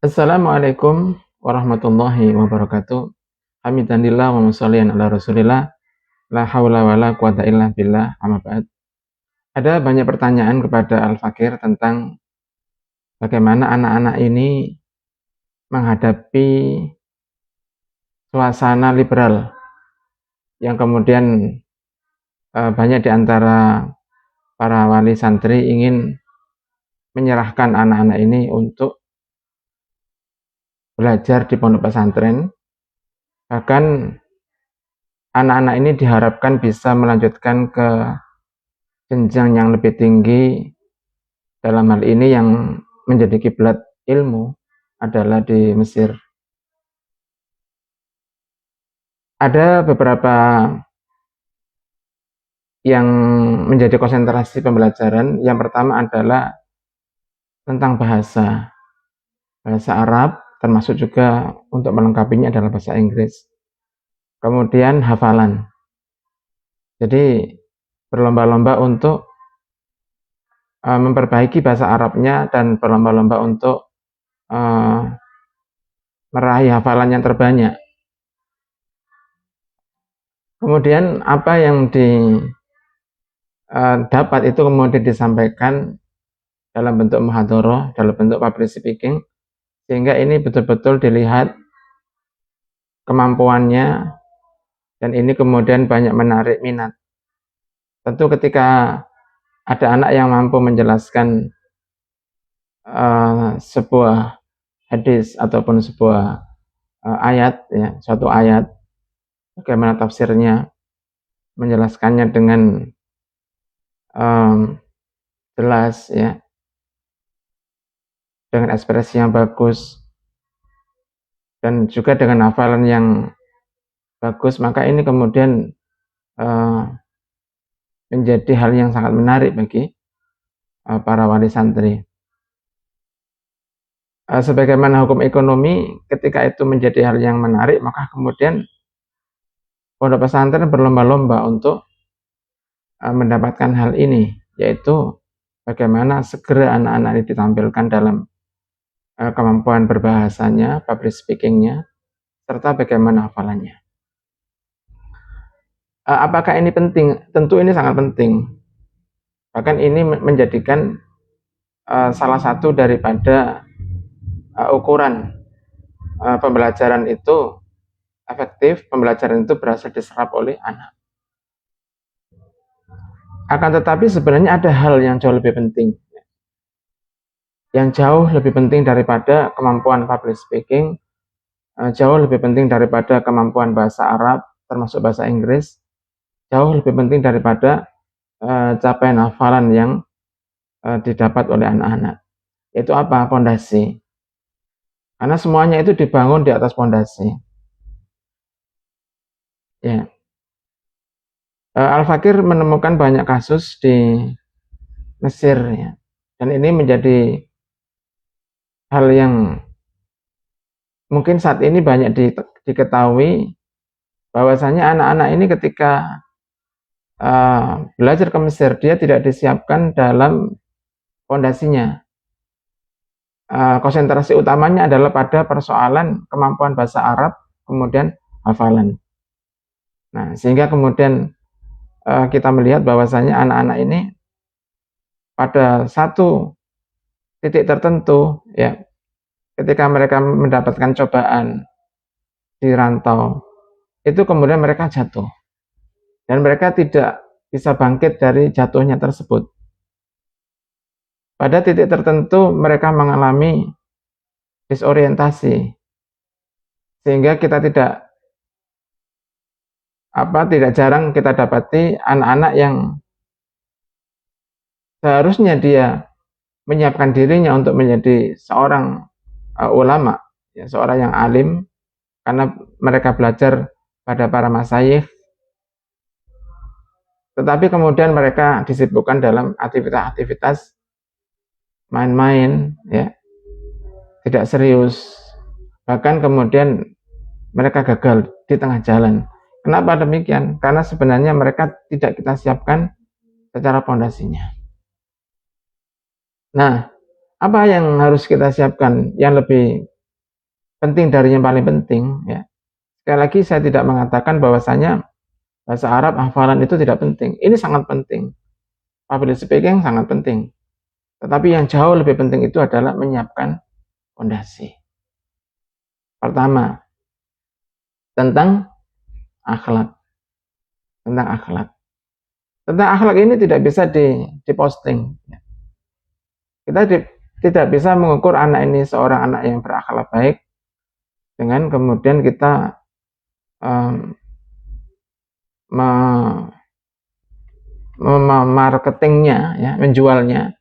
Assalamualaikum warahmatullahi wabarakatuh. Hamidannillah wa shollian ala Rasulillah. La haula wala quwata illa billah. Amma ba'd. Ada banyak pertanyaan kepada Al-Fakir tentang bagaimana anak-anak ini menghadapi suasana liberal yang kemudian banyak di antara para wali santri ingin menyerahkan anak-anak ini untuk belajar di pondok pesantren. Bahkan anak-anak ini diharapkan bisa melanjutkan ke jenjang yang lebih tinggi. Dalam hal ini yang menjadi kiblat ilmu adalah di Mesir. Ada beberapa yang menjadi konsentrasi pembelajaran. Yang pertama adalah tentang bahasa Arab, termasuk juga untuk melengkapinya adalah bahasa Inggris. Kemudian hafalan. Jadi berlomba-lomba untuk memperbaiki bahasa Arabnya dan berlomba-lomba untuk meraih hafalan yang terbanyak. Kemudian apa yang dapat itu kemudian disampaikan dalam bentuk muhadharah, dalam bentuk public speaking, sehingga ini betul-betul dilihat kemampuannya, dan ini kemudian banyak menarik minat. Tentu ketika ada anak yang mampu menjelaskan sebuah hadis ataupun sebuah ayat, ya, suatu ayat, bagaimana tafsirnya, menjelaskannya dengan jelas, ya, dengan ekspresi yang bagus, dan juga dengan hafalan yang bagus, maka ini kemudian menjadi hal yang sangat menarik bagi para wali santri. Sebagaimana hukum ekonomi, ketika itu menjadi hal yang menarik, maka kemudian pondok pesantren berlomba-lomba untuk mendapatkan hal ini, yaitu bagaimana segera anak-anak ini ditampilkan dalam kemampuan berbahasanya, public speakingnya, serta bagaimana hafalannya. Apakah ini penting? Tentu ini sangat penting. Bahkan ini menjadikan salah satu daripada ukuran pembelajaran itu efektif, pembelajaran itu berhasil diserap oleh anak. Akan tetapi sebenarnya ada hal yang jauh lebih penting. Yang jauh lebih penting daripada kemampuan public speaking, jauh lebih penting daripada kemampuan bahasa Arab, termasuk bahasa Inggris, jauh lebih penting daripada capaian hafalan yang didapat oleh anak-anak. Itu apa? Pondasi. Karena semuanya itu dibangun di atas pondasi. Ya. Al-Fakir menemukan banyak kasus di Mesir, ya. Dan ini menjadi hal yang mungkin saat ini banyak diketahui, bahwasanya anak-anak ini ketika belajar ke Mesir, dia tidak disiapkan dalam pondasinya. Konsentrasi utamanya adalah pada persoalan kemampuan bahasa Arab, kemudian hafalan. Nah, sehingga kemudian kita melihat bahwasanya anak-anak ini pada satu titik tertentu, ya, ketika mereka mendapatkan cobaan di rantau, itu kemudian mereka jatuh. Dan mereka tidak bisa bangkit dari jatuhnya tersebut. Pada titik tertentu mereka mengalami disorientasi, sehingga kita tidak jarang kita dapati anak-anak yang seharusnya dia menyiapkan dirinya untuk menjadi seorang ulama, ya, seorang yang alim, karena mereka belajar pada para masyayikh, tetapi kemudian mereka disibukkan dalam aktivitas main-main, ya, tidak serius, bahkan kemudian mereka gagal di tengah jalan. Kenapa demikian? Karena sebenarnya mereka tidak kita siapkan secara pondasinya. Nah, apa yang harus kita siapkan yang lebih penting dari yang paling penting, ya. Sekali lagi saya tidak mengatakan bahwasanya bahasa Arab hafalan itu tidak penting. Ini sangat penting. Public speaking sangat penting. Tetapi yang jauh lebih penting itu adalah menyiapkan fondasi. Pertama, tentang akhlak. Tentang akhlak. Tentang akhlak ini tidak bisa diposting. Kita tidak bisa mengukur anak ini seorang anak yang berakhlak baik dengan kemudian kita marketingnya, ya, menjualnya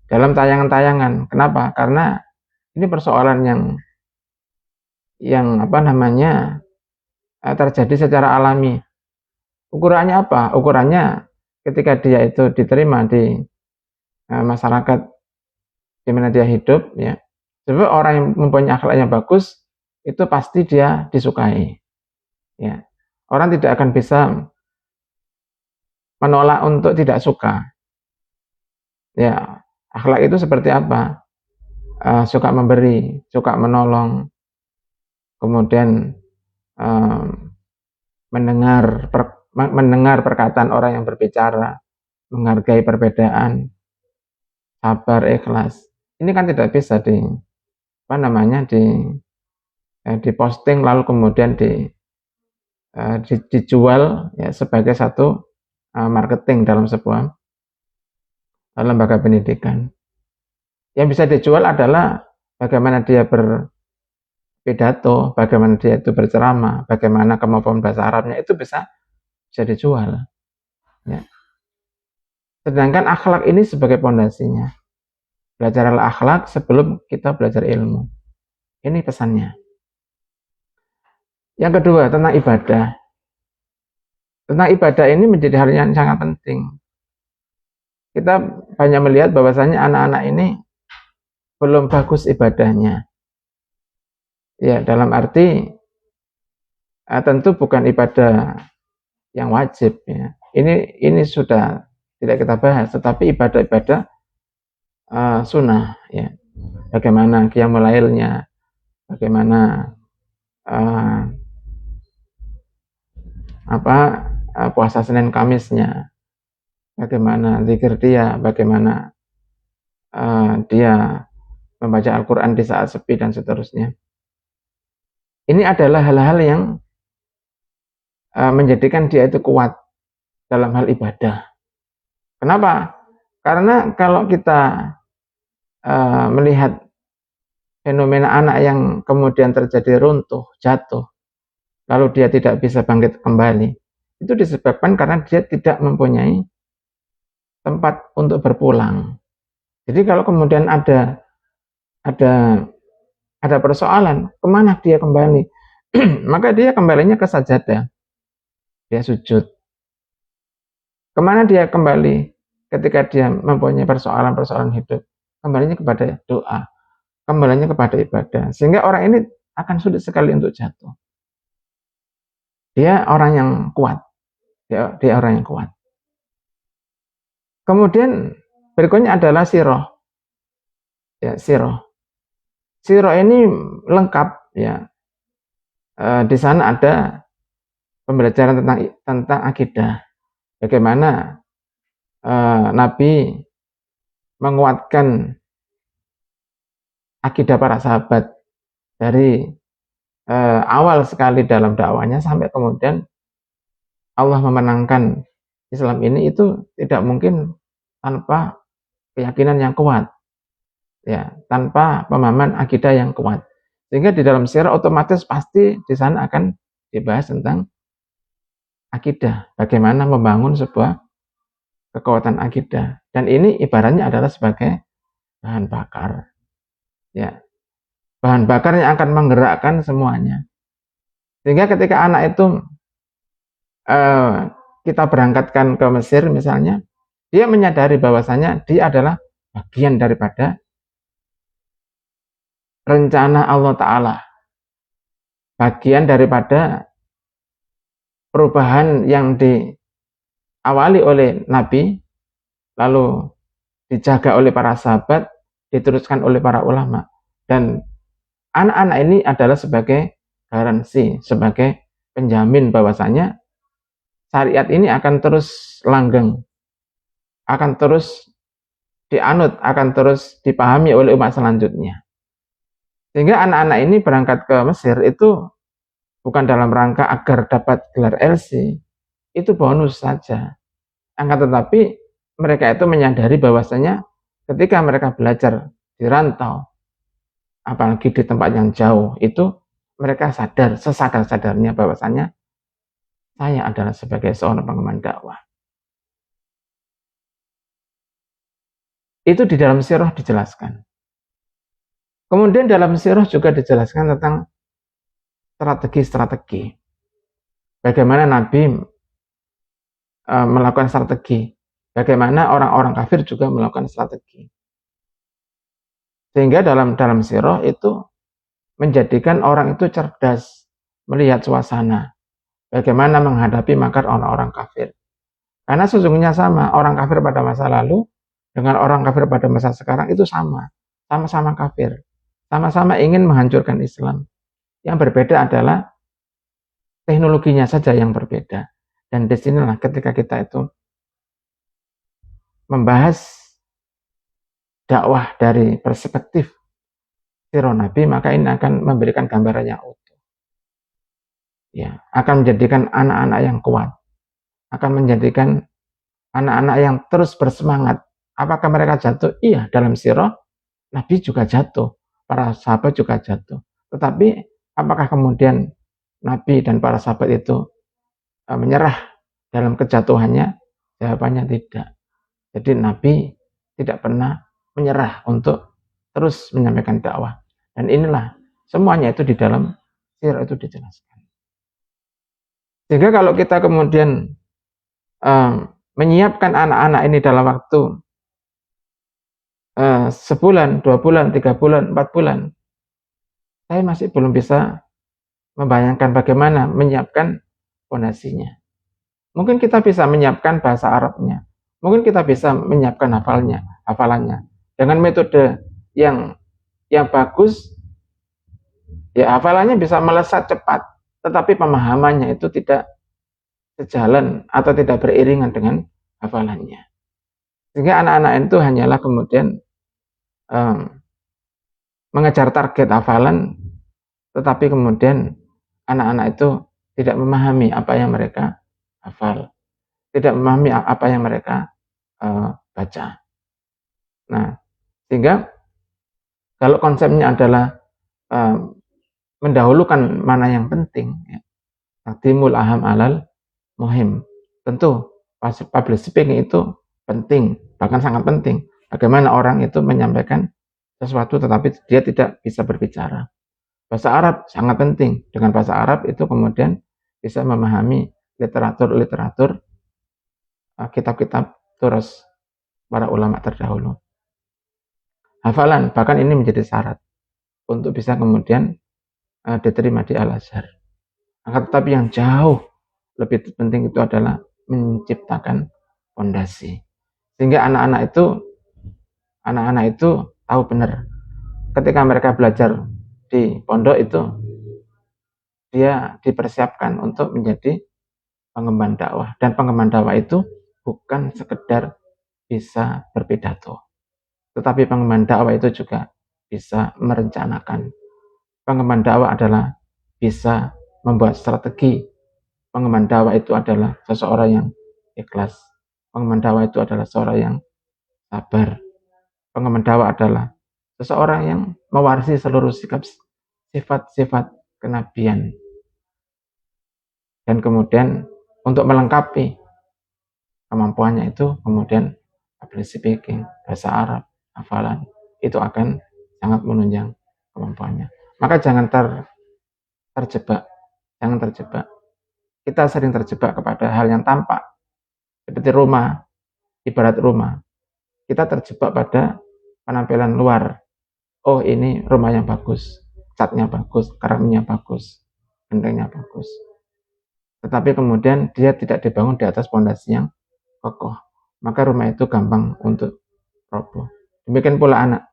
dalam tayangan-tayangan. Kenapa? Karena ini persoalan yang terjadi secara alami. Ukurannya apa? Ukurannya ketika dia itu diterima di masyarakat di mana dia hidup, ya. Sebab orang yang mempunyai akhlak yang bagus itu pasti dia disukai. Ya. Orang tidak akan bisa menolak untuk tidak suka. Ya, akhlak itu seperti apa? Suka memberi, suka menolong, kemudian mendengar perkataan orang yang berbicara, menghargai perbedaan, sabar, ikhlas. Ini kan tidak bisa diposting lalu kemudian dijual, ya, sebagai satu marketing dalam sebuah lembaga pendidikan. Yang bisa dijual adalah bagaimana dia berpidato, bagaimana dia itu berceramah, bagaimana kemampuan bahasa Arabnya itu bisa dijual. Ya. Sedangkan akhlak ini sebagai pondasinya. Belajarlah akhlak sebelum kita belajar ilmu. Ini pesannya. Yang kedua, tentang ibadah. Tentang ibadah ini menjadi hal yang sangat penting. Kita banyak melihat bahwasanya anak-anak ini belum bagus ibadahnya. Ya, dalam arti tentu bukan ibadah yang wajib, ya. Ini sudah tidak kita bahas, tetapi ibadah-ibadah sunnah, ya. Bagaimana qiyamul lailnya, bagaimana puasa Senin Kamisnya, bagaimana zikir dia, bagaimana dia membaca Al-Quran di saat sepi dan seterusnya. Ini adalah hal-hal yang menjadikan dia itu kuat dalam hal ibadah. Kenapa? Karena kalau kita melihat fenomena anak yang kemudian terjadi runtuh, jatuh, lalu dia tidak bisa bangkit kembali, itu disebabkan karena dia tidak mempunyai tempat untuk berpulang. Jadi kalau kemudian ada persoalan, kemana dia kembali? Maka dia kembalinya ke sajadah, dia sujud. Kemana dia kembali ketika dia mempunyai persoalan-persoalan hidup? Kembalinya kepada doa, kembalinya kepada ibadah. Sehingga orang ini akan sulit sekali untuk jatuh. Dia orang yang kuat. Dia orang yang kuat. Kemudian berikutnya adalah siroh. Ya, siroh. Siroh ini lengkap, ya. Di sana ada pembelajaran tentang akidah. Bagaimana Nabi menguatkan akidah para sahabat dari awal sekali dalam dakwanya sampai kemudian Allah memenangkan Islam ini, itu tidak mungkin tanpa keyakinan yang kuat, ya, tanpa pemahaman akidah yang kuat. Sehingga di dalam sirah otomatis pasti di sana akan dibahas tentang akidah, bagaimana membangun sebuah kekuatan akidah. Dan ini ibaratnya adalah sebagai bahan bakar, ya, bahan bakar yang akan menggerakkan semuanya. Sehingga ketika anak itu kita berangkatkan ke Mesir misalnya, dia menyadari bahwasanya dia adalah bagian daripada rencana Allah Ta'ala, bagian daripada perubahan yang diawali oleh Nabi, lalu dijaga oleh para sahabat, diteruskan oleh para ulama, dan anak-anak ini adalah sebagai garansi, sebagai penjamin bahwasanya syariat ini akan terus langgeng, akan terus dianut, akan terus dipahami oleh umat selanjutnya. Sehingga anak-anak ini berangkat ke Mesir itu bukan dalam rangka agar dapat gelar LC, itu bonus saja. Akan tetapi mereka itu menyadari bahwasanya ketika mereka belajar di rantau, apalagi di tempat yang jauh, itu mereka sadar, sesadar-sadarnya bahwasanya saya adalah sebagai seorang pengemban dakwah. Itu di dalam sirah dijelaskan. Kemudian dalam sirah juga dijelaskan tentang strategi-strategi. Bagaimana Nabi melakukan strategi. Bagaimana orang-orang kafir juga melakukan strategi. Sehingga dalam sirah itu menjadikan orang itu cerdas, melihat suasana. Bagaimana menghadapi makar orang-orang kafir. Karena sesungguhnya sama, orang kafir pada masa lalu dengan orang kafir pada masa sekarang itu sama. Sama-sama kafir. Sama-sama ingin menghancurkan Islam. Yang berbeda adalah teknologinya saja yang berbeda. Dan disinilah ketika kita itu membahas dakwah dari perspektif sirah Nabi, maka ini akan memberikan gambaran yang utuh. Ya, akan menjadikan anak-anak yang kuat, akan menjadikan anak-anak yang terus bersemangat. Apakah mereka jatuh? Iya, dalam sirah Nabi juga jatuh, para sahabat juga jatuh. Tetapi apakah kemudian Nabi dan para sahabat itu menyerah dalam kejatuhannya? Jawabannya tidak. Jadi Nabi tidak pernah menyerah untuk terus menyampaikan dakwah. Dan inilah semuanya itu di dalam sirah itu dijelaskan. Sehingga kalau kita kemudian menyiapkan anak-anak ini dalam waktu sebulan, 2 bulan, 3 bulan, 4 bulan, saya masih belum bisa membayangkan bagaimana menyiapkan fondasinya. Mungkin kita bisa menyiapkan bahasa Arabnya, mungkin kita bisa menyiapkan hafalannya dengan metode yang bagus. Ya, hafalannya bisa melesat cepat, tetapi pemahamannya itu tidak sejalan atau tidak beriringan dengan hafalannya. Sehingga anak-anak itu hanyalah kemudian mengejar target hafalan, tetapi kemudian anak-anak itu tidak memahami apa yang mereka hafal, tidak memahami apa yang mereka baca. Nah, sehingga kalau konsepnya adalah mendahulukan mana yang penting, ya, taqdimul aham alal muhim. Tentu public speaking itu penting, bahkan sangat penting. Bagaimana orang itu menyampaikan sesuatu tetapi dia tidak bisa berbicara. Bahasa Arab sangat penting. Dengan bahasa Arab itu kemudian bisa memahami literatur, kitab-kitab turas para ulama terdahulu. Hafalan, bahkan ini menjadi syarat untuk bisa kemudian diterima di Al-Azhar. Tetapi yang jauh lebih penting itu adalah menciptakan fondasi. Sehingga anak-anak itu tahu benar ketika mereka belajar di pondok itu dia dipersiapkan untuk menjadi pengemban dakwah, dan pengemban dakwah itu bukan sekedar bisa berpidato, tetapi pengemban dakwah itu juga bisa merencanakan. Pengemban dakwah adalah bisa membuat strategi. Pengemban dakwah itu adalah seseorang yang ikhlas. Pengemban dakwah itu adalah seseorang yang sabar. Pengemban dakwah adalah seseorang yang mewarisi seluruh sifat-sifat kenabian. Dan kemudian untuk melengkapi kemampuannya itu kemudian public speaking, bahasa Arab, hafalan, itu akan sangat menunjang kemampuannya. Maka jangan terjebak. Kita sering terjebak kepada hal yang tampak. Seperti rumah, ibarat rumah. Kita terjebak pada penampilan luar. Oh, ini rumah yang bagus, catnya bagus, keramiknya bagus, gentengnya bagus. Tetapi kemudian dia tidak dibangun di atas fondasi yang kokoh. Maka rumah itu gampang untuk roboh. Demikian pula anak.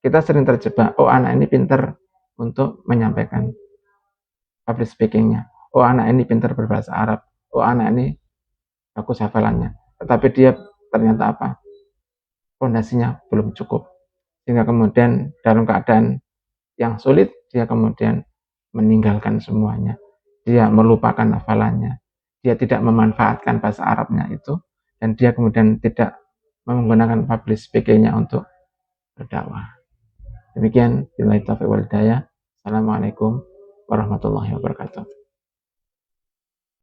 Kita sering terjebak, oh anak ini pintar untuk menyampaikan public speakingnya. Oh, anak ini pintar berbahasa Arab. Oh, anak ini bagus hafalannya. Tetapi dia ternyata apa? Fondasinya belum cukup. Sehingga kemudian dalam keadaan yang sulit, dia kemudian meninggalkan semuanya. Dia melupakan hafalannya. Dia tidak memanfaatkan bahasa Arabnya itu. Dan dia kemudian tidak menggunakan public speakingnya untuk berdakwah. Demikian, billahi taufiq wal hidayah. Assalamualaikum warahmatullahi wabarakatuh.